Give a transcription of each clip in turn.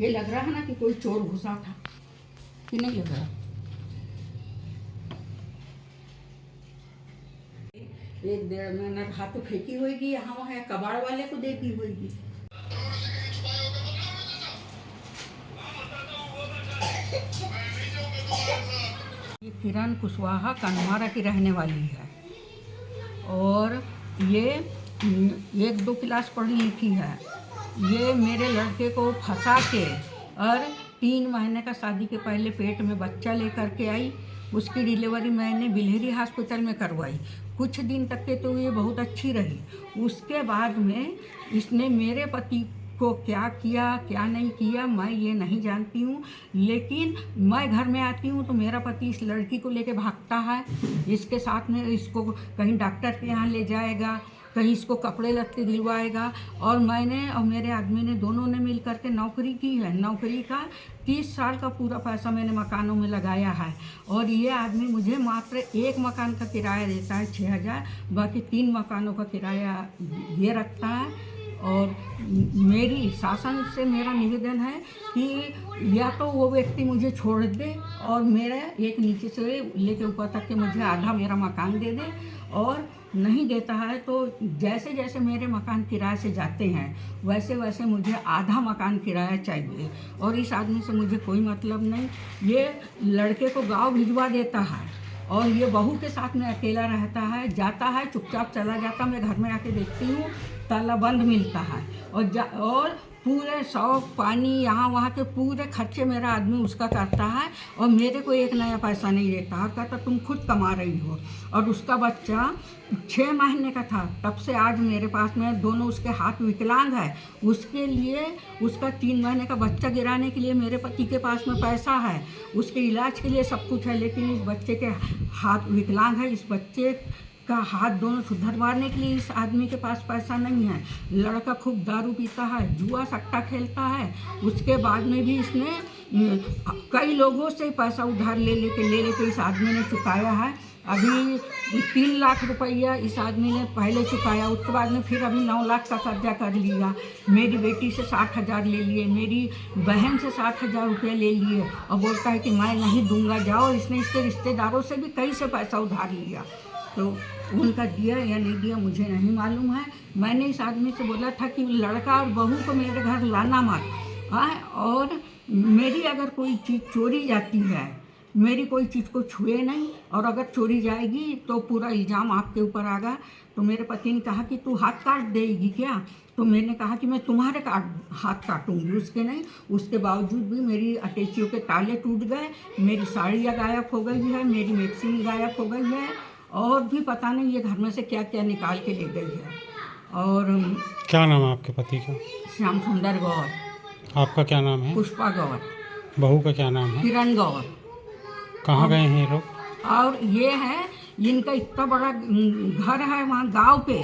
ये लग रहा है ना कि कोई चोर घुसा था कि नहीं लग रहा। एक 1.5 महीना रहा तो फेंकी होगी यहाँ वहाँ, कबाड़ वाले को देती होगी। ये किरण कुशवाहा कन्हारा की रहने वाली है और ये 1-2 क्लास पढ़ी लिखी है। ये मेरे लड़के को फंसा के और 3 महीने का शादी के पहले पेट में बच्चा लेकर के आई। उसकी डिलीवरी मैंने बिल्हरी हॉस्पिटल में करवाई। कुछ दिन तक के तो ये बहुत अच्छी रही। उसके बाद में इसने मेरे पति को क्या किया क्या नहीं किया मैं ये नहीं जानती हूँ, लेकिन मैं घर में आती हूँ तो मेरा पति इस लड़की को लेके भागता है। इसके साथ में इसको कहीं डॉक्टर के यहाँ ले जाएगा, कहीं इसको कपड़े लत्ते दिलवाएगा। और मैंने और मेरे आदमी ने दोनों ने मिल करके नौकरी की है। नौकरी का 30 साल का पूरा पैसा मैंने मकानों में लगाया है और ये आदमी मुझे मात्र 1 मकान का किराया देता है 6,000, बाकी 3 मकानों का किराया ये रखता है। और मेरी शासन से मेरा निवेदन है कि या तो वो व्यक्ति मुझे छोड़ दे और मेरा एक नीचे से लेके ऊपर तक के मुझे आधा मेरा मकान दे दे, और नहीं देता है तो जैसे जैसे मेरे मकान किराए से जाते हैं वैसे वैसे मुझे आधा मकान किराया चाहिए। और इस आदमी से मुझे कोई मतलब नहीं। ये लड़के को गाँव भिजवा देता है और ये बहू के साथ में अकेला रहता है, जाता है चुपचाप चला जाता। मैं घर में आके देखती हूँ ताला बंद मिलता है और पूरे शौक पानी यहाँ वहाँ के पूरे खर्चे मेरा आदमी उसका करता है और मेरे को 1 नया पैसा नहीं देता है। कहता तुम खुद कमा रही हो। और उसका बच्चा 6 महीने का था तब से आज मेरे पास में, दोनों उसके हाथ विकलांग है। उसके लिए उसका 3 महीने का बच्चा गिराने के लिए मेरे पति के पास में पैसा है, उसके इलाज के लिए सब कुछ है, लेकिन इस बच्चे के हाथ विकलांग है। इस बच्चे का हाथ दोनों सुधरवाने के लिए इस आदमी के पास पैसा नहीं है। लड़का खूब दारू पीता है, जुआ सट्टा खेलता है। उसके बाद में भी इसने कई लोगों से पैसा उधार ले लेके इस आदमी ने चुकाया है। अभी 3 लाख रुपया इस आदमी ने पहले चुकाया, उसके बाद में फिर अभी 9 लाख का कर्जा कर लिया। मेरी बेटी से 60,000 ले लिए, मेरी बहन से 60,000 रुपये ले लिए और बोलता है कि मैं नहीं दूंगा जाओ। इसने इसके रिश्तेदारों से भी कई से पैसा उधार लिया, तो उनका दिया या नहीं दिया मुझे नहीं मालूम है। मैंने इस आदमी से बोला था कि लड़का और बहू को मेरे घर लाना मत, और मेरी अगर कोई चीज़ चोरी जाती है, मेरी कोई चीज़ को छुए नहीं, और अगर चोरी जाएगी तो पूरा इल्ज़ाम आपके ऊपर आएगा। तो मेरे पति ने कहा कि तू हाथ काट देगी क्या? तो मैंने कहा कि मैं तुम्हारे हाथ काटूंगी, उसके नहीं। उसके बावजूद भी मेरी अटैचियों के ताले टूट गए, मेरी साड़ियाँ गायब हो गई है, मेरी मैक्सी गायब हो गई है, और भी पता नहीं ये घर में से क्या क्या निकाल के ले गई है। और क्या नाम है आपके पति का? श्याम सुंदर गौर। आपका क्या नाम है? पुष्पा गौर। बहू का क्या नाम है? किरण गौर। कहाँ गए हैं ये लोग? और ये है, इनका इतना बड़ा घर है वहाँ गांव पे,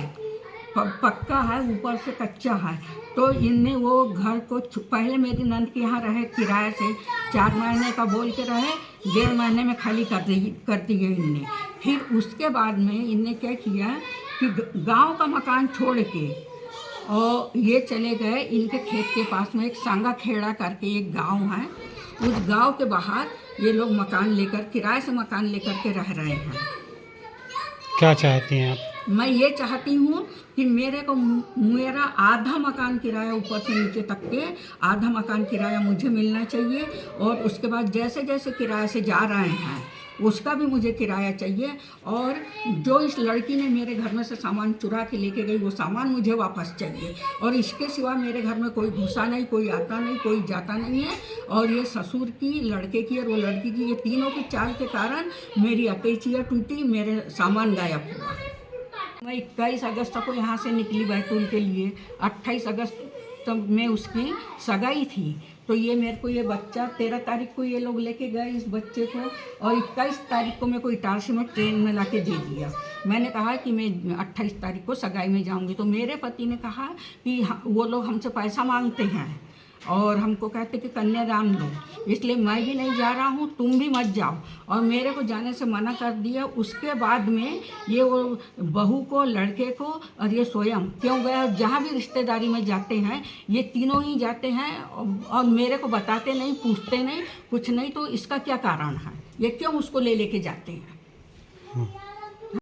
पक्का है, ऊपर से कच्चा है। तो इनने वो घर को पहले मेरी नंद के यहाँ रहे किराए से, 4 महीने का बोल के रहे, 1.5 महीने में खाली कर दी गई इनने। फिर उसके बाद में इनने क्या किया कि गांव का मकान छोड़ के और ये चले गए इनके खेत के पास में एक सांगा खेड़ा करके एक गांव है। उस गांव के बाहर ये लोग मकान लेकर, किराए से मकान लेकर के रह रहे हैं। क्या चाहती हैं आप? मैं ये चाहती हूँ कि मेरे को मेरा आधा मकान किराया, ऊपर से नीचे तक के आधा मकान किराया मुझे मिलना चाहिए। और उसके बाद जैसे जैसे किराए से जा रहे हैं उसका भी मुझे किराया चाहिए। और जो इस लड़की ने मेरे घर में से सामान चुरा के लेके गई वो सामान मुझे वापस चाहिए। और इसके सिवा मेरे घर में कोई घुसा नहीं, कोई आता नहीं, कोई जाता नहीं है। और ये ससुर की, लड़के की और वो लड़की की, ये तीनों की चाल के कारण मेरी अटैचियाँ टूटी, मेरे सामान गायब हुआ। मैं 21 अगस्त को यहाँ से निकली बैतूल के लिए। 28 अगस्त में उसकी सगाई थी। तो ये मेरे को ये बच्चा 13 तारीख को ये लोग लेके गए इस बच्चे को, और 21 तारीख को मेरे को इटारसी में ट्रेन में ला के दे दिया। मैंने कहा कि मैं 28 तारीख को सगाई में जाऊंगी। तो मेरे पति ने कहा कि वो लोग हमसे पैसा मांगते हैं और हमको कहते कि कन्यादान लो, इसलिए मैं भी नहीं जा रहा हूँ, तुम भी मत जाओ। और मेरे को जाने से मना कर दिया। उसके बाद में ये वो बहू को, लड़के को और ये स्वयं क्यों गया, जहाँ भी रिश्तेदारी में जाते हैं ये तीनों ही जाते हैं और मेरे को बताते नहीं, पूछते नहीं, कुछ नहीं। तो इसका क्या कारण है, ये क्यों उसको ले लेके जाते हैं?